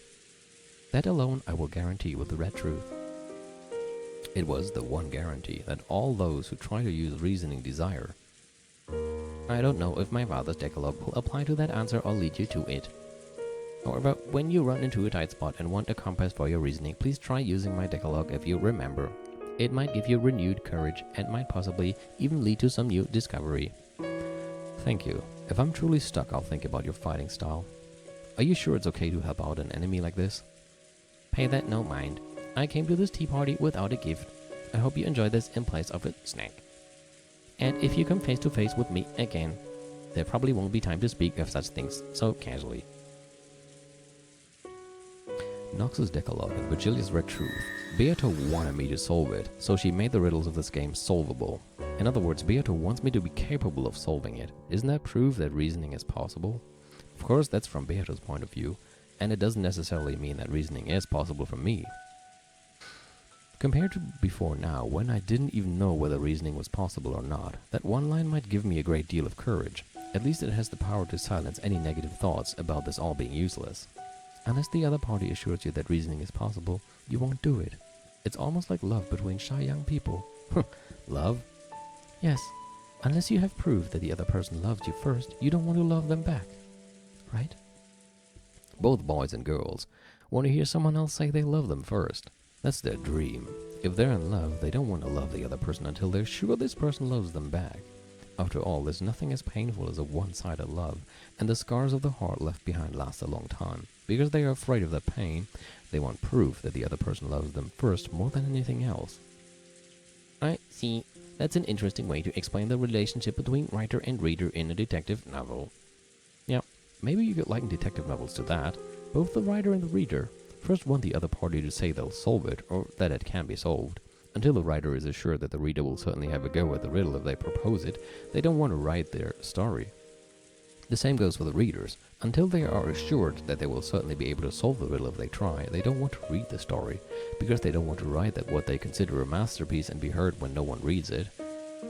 That alone I will guarantee with the red truth. It was the one guarantee that all those who try to use reasoning desire. I don't know if my father's Decalogue will apply to that answer or lead you to it. However, when you run into a tight spot and want a compass for your reasoning, please try using my Decalogue if you remember. It might give you renewed courage and might possibly even lead to some new discovery. Thank you. If I'm truly stuck, I'll think about your fighting style. Are you sure it's okay to help out an enemy like this? Pay that no mind. I came to this tea party without a gift. I hope you enjoy this in place of a snack. And if you come face to face with me again, there probably won't be time to speak of such things so casually. Nox's Decalogue and Virgilia's Red Truth. Beato wanted me to solve it, so she made the riddles of this game solvable. In other words, Beato wants me to be capable of solving it. Isn't that proof that reasoning is possible? Of course, that's from Beato's point of view. and it doesn't necessarily mean that reasoning is possible for me. Compared to before now, when I didn't even know whether reasoning was possible or not, that one line might give me a great deal of courage. At least it has the power to silence any negative thoughts about this all being useless. Unless the other party assures you that reasoning is possible, you won't do it. It's almost like love between shy young people. Love? Yes. Unless you have proof that the other person loved you first, you don't want to love them back. Right? Both boys and girls want to hear someone else say they love them first. That's their dream. If they're in love, they don't want to love the other person until they're sure this person loves them back. After all, there's nothing as painful as a one-sided love, and the scars of the heart left behind last a long time. Because they are afraid of that pain, they want proof that the other person loves them first more than anything else. I see. That's an interesting way to explain the relationship between writer and reader in a detective novel. Yeah, maybe you could liken detective novels to that. Both the writer and the reader first want the other party to say they'll solve it, or that it can be solved. Until the writer is assured that the reader will certainly have a go at the riddle if they propose it, they don't want to write their story. The same goes for the readers. Until they are assured that they will certainly be able to solve the riddle if they try, they don't want to read the story, because they don't want to write that what they consider a masterpiece and be heard when no one reads it.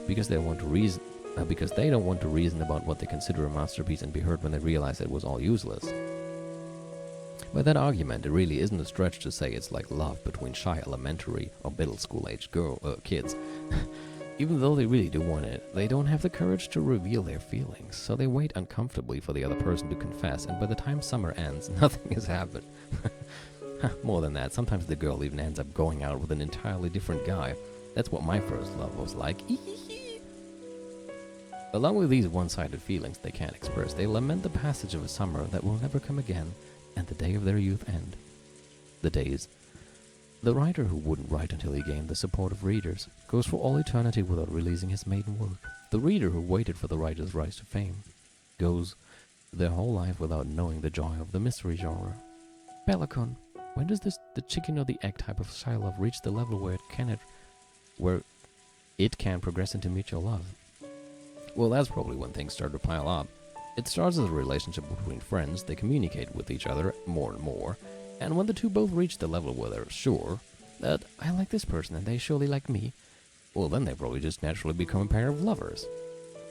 Because they don't want to reason about what they consider a masterpiece and be heard when they realize it was all useless. By that argument, it really isn't a stretch to say it's like love between shy elementary or middle school age kids. Even though they really do want it, they don't have the courage to reveal their feelings, so they wait uncomfortably for the other person to confess, and by the time summer ends, nothing has happened. More than that, sometimes the girl even ends up going out with an entirely different guy. That's what my first love was like. Along with these one-sided feelings they can't express, they lament the passage of a summer that will never come again, and the day of their youth end. The days. The writer who wouldn't write until he gained the support of readers goes for all eternity without releasing his maiden work. The reader who waited for the writer's rise to fame goes their whole life without knowing the joy of the mystery genre. Pelicon, when does the chicken or the egg type of shy love reach the level where it can progress into mutual love? Well, that's probably when things start to pile up. It starts as a relationship between friends. They communicate with each other more and more, and when the two both reach the level where they're sure that I like this person and they surely like me, well, then they probably just naturally become a pair of lovers.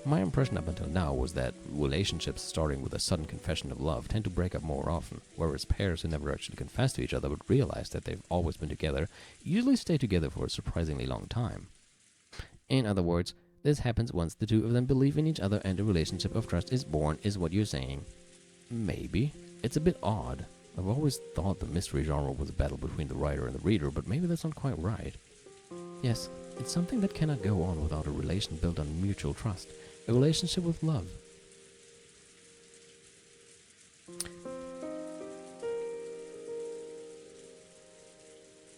My impression up until now was that relationships starting with a sudden confession of love tend to break up more often, whereas pairs who never actually confess to each other but realize that they've always been together usually stay together for a surprisingly long time. In other words, this happens once the two of them believe in each other and a relationship of trust is born, is what you're saying. Maybe. It's a bit odd. I've always thought the mystery genre was a battle between the writer and the reader, but maybe that's not quite right. Yes, it's something that cannot go on without a relation built on mutual trust, a relationship with love.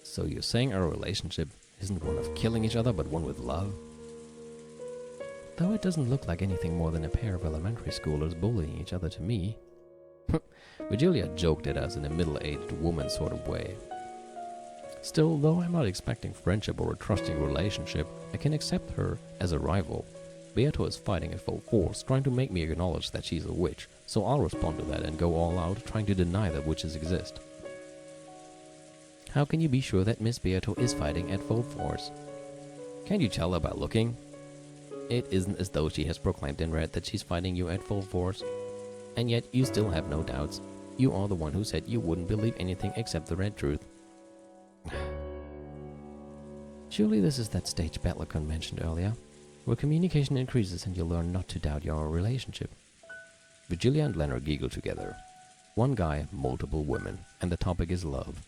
So you're saying our relationship isn't one of killing each other, but one with love? Though it doesn't look like anything more than a pair of elementary schoolers bullying each other to me. Virgilia joked at us in a middle-aged woman sort of way. Still, though I'm not expecting friendship or a trusting relationship, I can accept her as a rival. Beato is fighting at full force, trying to make me acknowledge that she's a witch, so I'll respond to that and go all out, trying to deny that witches exist. How can you be sure that Miss Beato is fighting at full force? Can't you tell her by looking? It isn't as though she has proclaimed in red that she's fighting you at full force. And yet you still have no doubts. You are the one who said you wouldn't believe anything except the red truth. Surely this is that stage Pelicon mentioned earlier, where communication increases and you learn not to doubt your relationship. Virgilia and Leonard giggle together. One guy, multiple women, and the topic is love.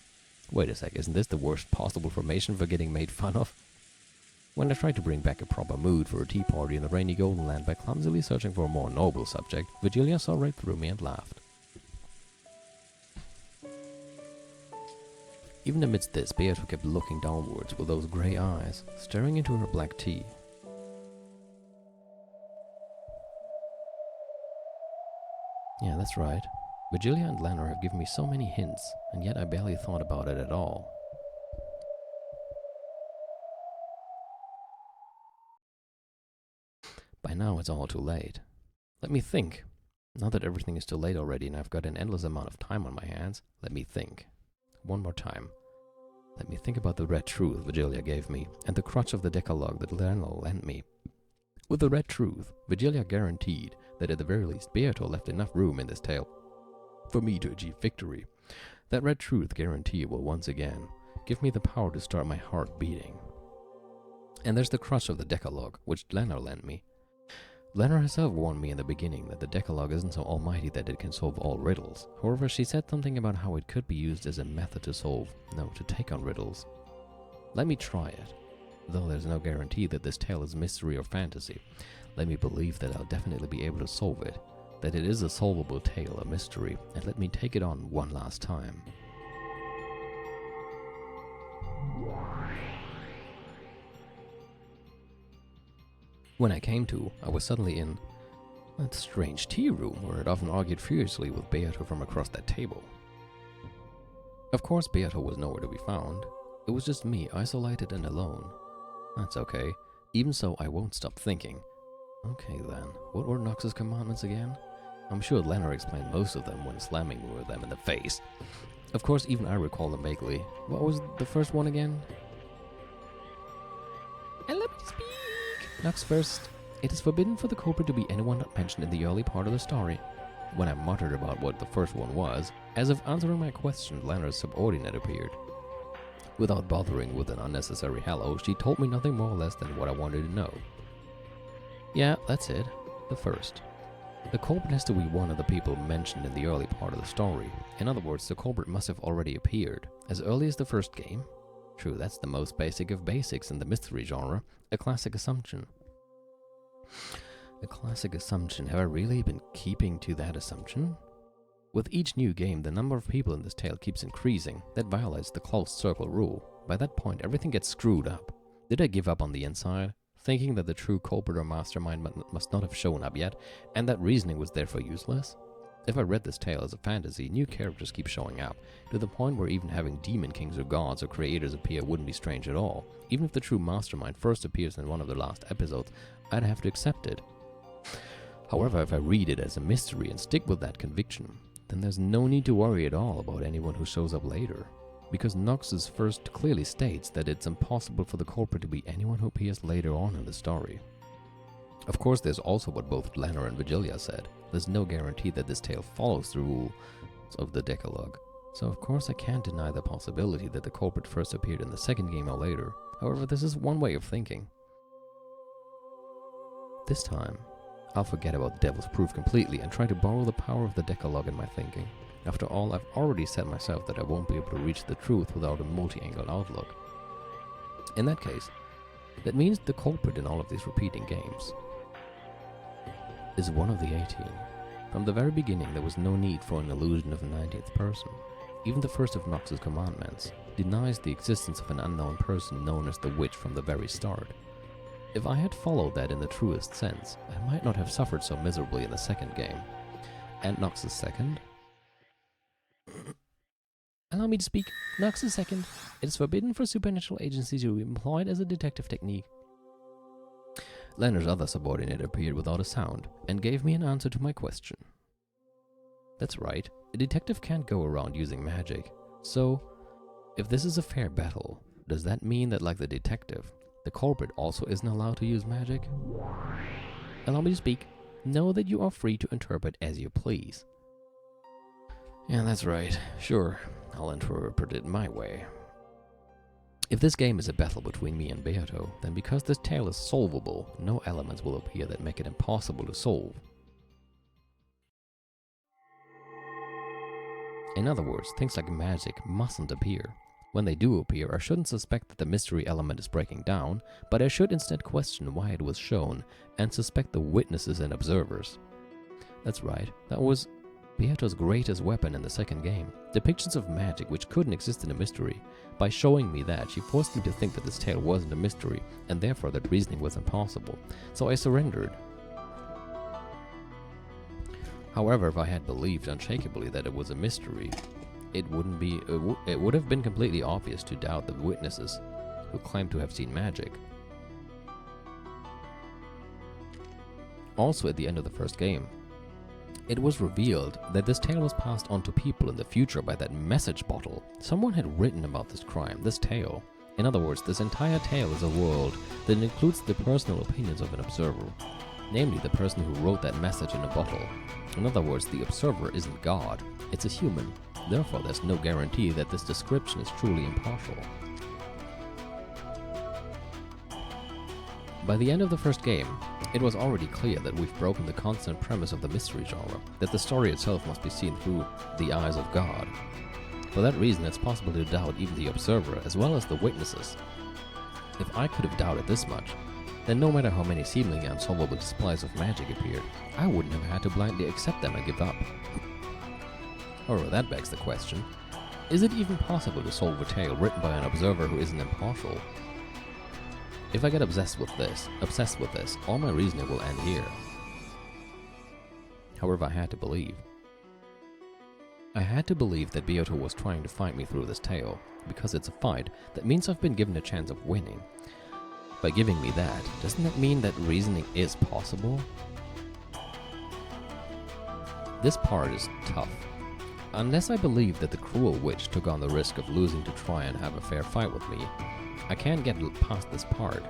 Wait a sec, isn't this the worst possible formation for getting made fun of? When I tried to bring back a proper mood for a tea party in the rainy Golden Land by clumsily searching for a more noble subject, Virgilia saw right through me and laughed. Even amidst this, Beato kept looking downwards with those grey eyes, staring into her black tea. Yeah, that's right. Virgilia and Leonard have given me so many hints, and yet I barely thought about it at all. By now it's all too late. Let me think. Now that everything is too late already and I've got an endless amount of time on my hands, let me think. One more time. Let me think about the red truth Vigilia gave me, and the crutch of the Decalogue that Lionel lent me. With the red truth, Vigilia guaranteed that at the very least Beato left enough room in this tale for me to achieve victory. That red truth guarantee will once again give me the power to start my heart beating. And there's the crutch of the Decalogue, which Lena lent me. Lena herself warned me in the beginning that the Decalogue isn't so almighty that it can solve all riddles. However, she said something about how it could be used as a method to take on riddles. Let me try it. Though there's no guarantee that this tale is mystery or fantasy, let me believe that I'll definitely be able to solve it, that it is a solvable tale, a mystery, and let me take it on one last time. When I came to, I was suddenly in that strange tea room where I'd often argued furiously with Beato from across that table. Of course, Beato was nowhere to be found. It was just me, isolated and alone. That's okay. Even so, I won't stop thinking. Okay then, what were Nox's commandments again? I'm sure Lena explained most of them when slamming me with them in the face. Of course, even I recall them vaguely. What was the first one again? And let me speak! Nox first. It is forbidden for the culprit to be anyone not mentioned in the early part of the story. When I muttered about what the first one was, as if answering my question, Lena's subordinate appeared. Without bothering with an unnecessary hello, she told me nothing more or less than what I wanted to know. Yeah, that's it. The first. The culprit has to be one of the people mentioned in the early part of the story. In other words, the culprit must have already appeared, as early as the first game. True, that's the most basic of basics in the mystery genre, a classic assumption. A classic assumption. Have I really been keeping to that assumption? With each new game, the number of people in this tale keeps increasing. That violates the closed circle rule. By that point, everything gets screwed up. Did I give up on the inside, thinking that the true culprit or mastermind must not have shown up yet, and that reasoning was therefore useless? If I read this tale as a fantasy, new characters keep showing up, to the point where even having demon kings or gods or creators appear wouldn't be strange at all. Even if the true mastermind first appears in one of the last episodes, I'd have to accept it. However, if I read it as a mystery and stick with that conviction, then there's no need to worry at all about anyone who shows up later, because Nox's first clearly states that it's impossible for the culprit to be anyone who appears later on in the story. Of course, there's also what both Lena and Vigilia said. There's no guarantee that this tale follows the rules of the Decalogue. So of course I can't deny the possibility that the culprit first appeared in the second game or later. However, this is one way of thinking. This time, I'll forget about the devil's proof completely and try to borrow the power of the Decalogue in my thinking. After all, I've already said myself that I won't be able to reach the truth without a multi-angle outlook. In that case, that means the culprit in all of these repeating games is one of the 18. From the very beginning, there was no need for an illusion of a 19th person. Even the first of Nox's commandments denies the existence of an unknown person known as the Witch from the very start. If I had followed that in the truest sense, I might not have suffered so miserably in the second game. And Nox's second? Allow me to speak. Nox's second. It is forbidden for supernatural agencies to be employed as a detective technique. Leonard's other subordinate appeared without a sound and gave me an answer to my question. That's right, a detective can't go around using magic. So, if this is a fair battle, does that mean that, like the detective, the culprit also isn't allowed to use magic? Allow me to speak. Know that you are free to interpret as you please. Yeah, that's right. Sure, I'll interpret it my way. If this game is a battle between me and Beato, then because this tale is solvable, no elements will appear that make it impossible to solve. In other words, things like magic mustn't appear. When they do appear, I shouldn't suspect that the mystery element is breaking down, but I should instead question why it was shown and suspect the witnesses and observers. That's right, that was Beato's greatest weapon in the second game, depictions of magic which couldn't exist in a mystery. By showing me that, she forced me to think that this tale wasn't a mystery, and therefore that reasoning was impossible. So I surrendered. However, if I had believed unshakably that it was a mystery, it would have been completely obvious to doubt the witnesses who claimed to have seen magic. Also, at the end of the first game, It was revealed that this tale was passed on to people in the future by that message bottle. Someone had written about this crime, this tale. In other words, this entire tale is a world that includes the personal opinions of an observer, namely the person who wrote that message in a bottle. In other words, the observer isn't God, it's a human. Therefore, there's no guarantee that this description is truly impartial. By the end of the first game, it was already clear that we've broken the constant premise of the mystery genre, that the story itself must be seen through the eyes of God. For that reason, it's possible to doubt even the observer as well as the witnesses. If I could have doubted this much, then no matter how many seemingly unsolvable displays of magic appeared, I wouldn't have had to blindly accept them and give up. However, that begs the question, is it even possible to solve a tale written by an observer who isn't impartial? If I get obsessed with this, all my reasoning will end here. However, I had to believe. I had to believe that Beato was trying to fight me through this tale. Because it's a fight, that means I've been given a chance of winning. By giving me that, doesn't that mean that reasoning is possible? This part is tough. Unless I believe that the cruel witch took on the risk of losing to try and have a fair fight with me, I can't get past this part.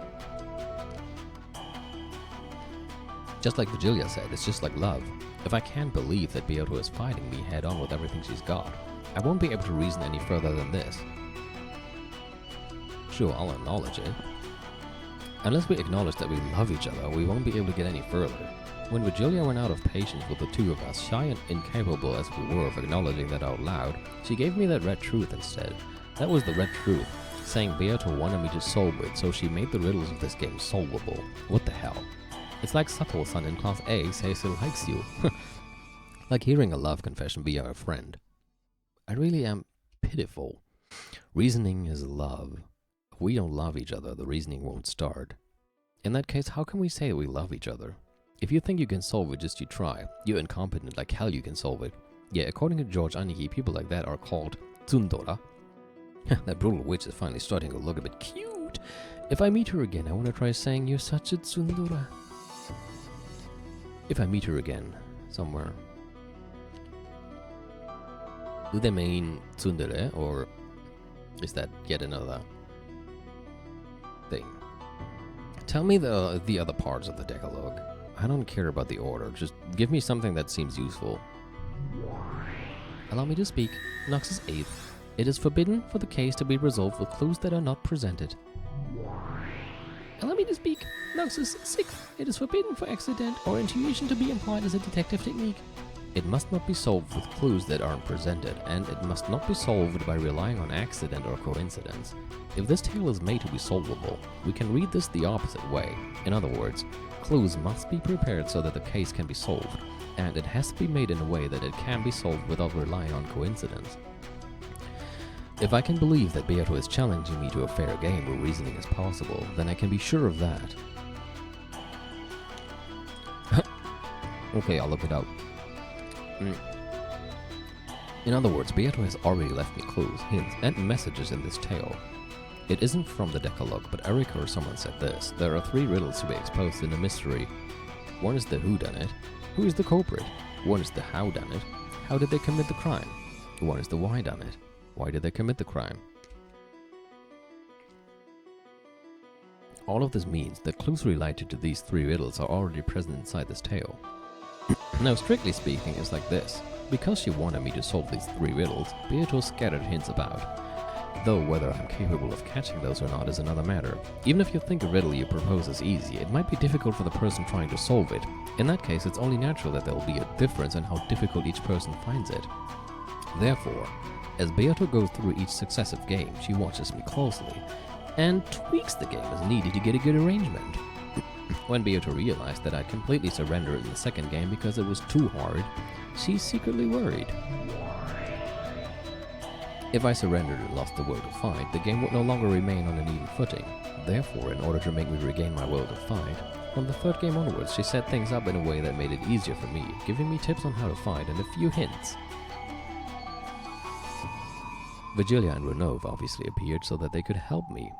Just like Virgilia said, it's just like love. If I can't believe that Beato is fighting me head on with everything she's got, I won't be able to reason any further than this. Sure, I'll acknowledge it. Unless we acknowledge that we love each other, we won't be able to get any further. When Virgilia ran out of patience with the two of us, shy and incapable as we were of acknowledging that out loud, she gave me that red truth instead. That was the red truth, saying Beato wanted me to solve it, so she made the riddles of this game solvable. What the hell? It's like Sato-san in Class A says he likes you. Like hearing a love confession via a friend. I really am pitiful. Reasoning is love. If we don't love each other, the reasoning won't start. In that case, how can we say we love each other? If you think you can solve it, just you try. You're incompetent like hell you can solve it. Yeah, according to George Aniki, people like that are called tsundora. That brutal witch is finally starting to look a bit cute. If I meet her again, I want to try saying you're such a tsundora. If I meet her again, somewhere. Do they mean tsundere, or is that yet another thing? Tell me the other parts of the Decalogue. I don't care about the order, just give me something that seems useful. Allow me to speak. Noxus 8th. It is forbidden for the case to be resolved with clues that are not presented. Allow me to speak. Noxus 6th. It is forbidden for accident or intuition to be employed as a detective technique. It must not be solved with clues that aren't presented, and it must not be solved by relying on accident or coincidence. If this tale is made to be solvable, we can read this the opposite way. In other words, clues must be prepared so that the case can be solved, and it has to be made in a way that it can be solved without relying on coincidence. If I can believe that Beato is challenging me to a fair game where reasoning is possible, then I can be sure of that. Okay, I'll look it up. In other words, Beato has already left me clues, hints, and messages in this tale. It isn't from the Decalogue, but Erika or someone said this. There are 3 riddles to be exposed in the mystery. One is the whodunit. Who is the culprit? One is the howdunit. How did they commit the crime? One is the whydunit. Why did they commit the crime? All of this means that clues related to these 3 riddles are already present inside this tale. Now, strictly speaking, it's like this. Because she wanted me to solve these 3 riddles, Beato scattered hints about. Though whether I'm capable of catching those or not is another matter. Even if you think a riddle you propose is easy, it might be difficult for the person trying to solve it. In that case, it's only natural that there will be a difference in how difficult each person finds it. Therefore, as Beato goes through each successive game, she watches me closely and tweaks the game as needed to get a good arrangement. When Beato realized that I'd completely surrendered in the second game because it was too hard, she's secretly worried. If I surrendered and lost the will to fight, the game would no longer remain on an even footing. Therefore, in order to make me regain my will to fight, from the 3rd game onwards, she set things up in a way that made it easier for me, giving me tips on how to fight and a few hints. Virgilia and Renove obviously appeared so that they could help me.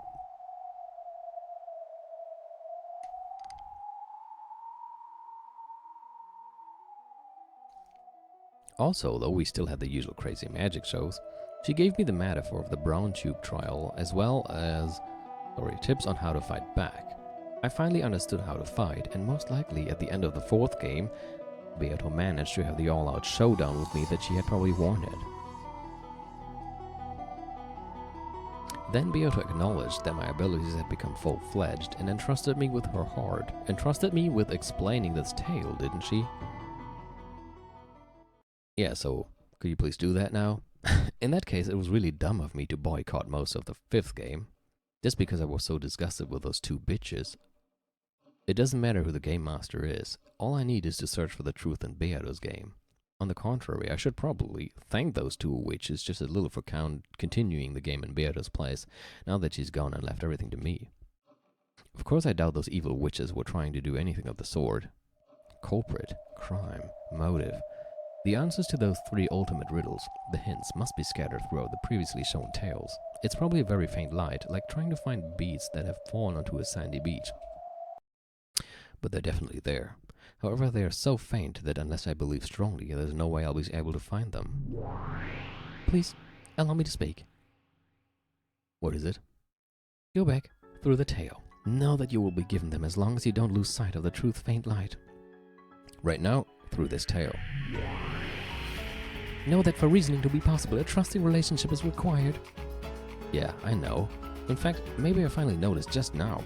Also, though we still had the usual crazy magic shows, she gave me the metaphor of the brown tube trial as well as tips on how to fight back. I finally understood how to fight, and most likely at the end of the 4th game, Beato managed to have the all-out showdown with me that she had probably wanted. Then Beato acknowledged that my abilities had become full-fledged and entrusted me with her heart, entrusted me with explaining this tale, didn't she? Yeah, so could you please do that now? In that case, it was really dumb of me to boycott most of the 5th game, just because I was so disgusted with those 2 bitches. It doesn't matter who the game master is, all I need is to search for the truth in Beato's game. On the contrary, I should probably thank those 2 witches just a little for continuing the game in Beato's place, now that she's gone and left everything to me. Of course I doubt those evil witches were trying to do anything of the sort. Culprit, crime, motive. The answers to those 3 ultimate riddles, the hints, must be scattered throughout the previously shown tales. It's probably a very faint light, like trying to find beads that have fallen onto a sandy beach. But they're definitely there. However, they are so faint that unless I believe strongly, there's no way I'll be able to find them. Please, allow me to speak. What is it? Go back through the tale. Know that you will be given them as long as you don't lose sight of the truth's faint light. Right now, through this tale. Know that for reasoning to be possible, a trusting relationship is required. Yeah, I know. In fact, maybe I finally noticed just now.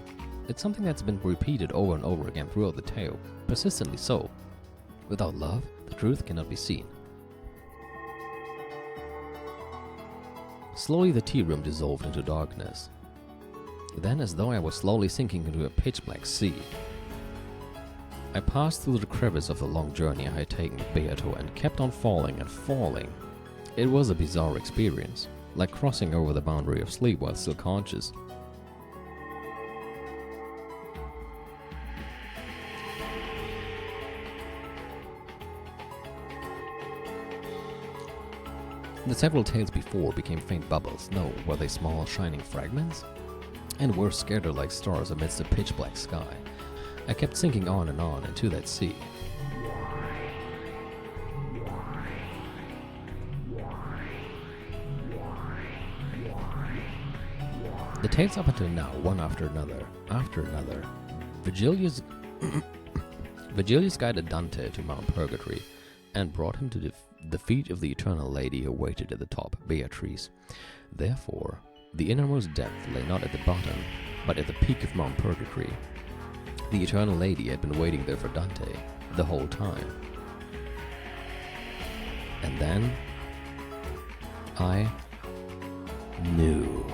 It's something that's been repeated over and over again throughout the tale, persistently so. Without love, the truth cannot be seen. Slowly the tea room dissolved into darkness. Then, as though I was slowly sinking into a pitch-black sea, I passed through the crevice of the long journey I had taken with Beato and kept on falling and falling. It was a bizarre experience, like crossing over the boundary of sleep while still conscious. The several tales before became faint bubbles. No, were they small, shining fragments? And were scattered like stars amidst a pitch-black sky. I kept sinking on and on into that sea. The tales up until now, one after another, Virgilius guided Dante to Mount Purgatory and brought him to the feet of the eternal lady who waited at the top, Beatrice. Therefore, the innermost depth lay not at the bottom, but at the peak of Mount Purgatory. The eternal lady had been waiting there for Dante the whole time. And then I knew.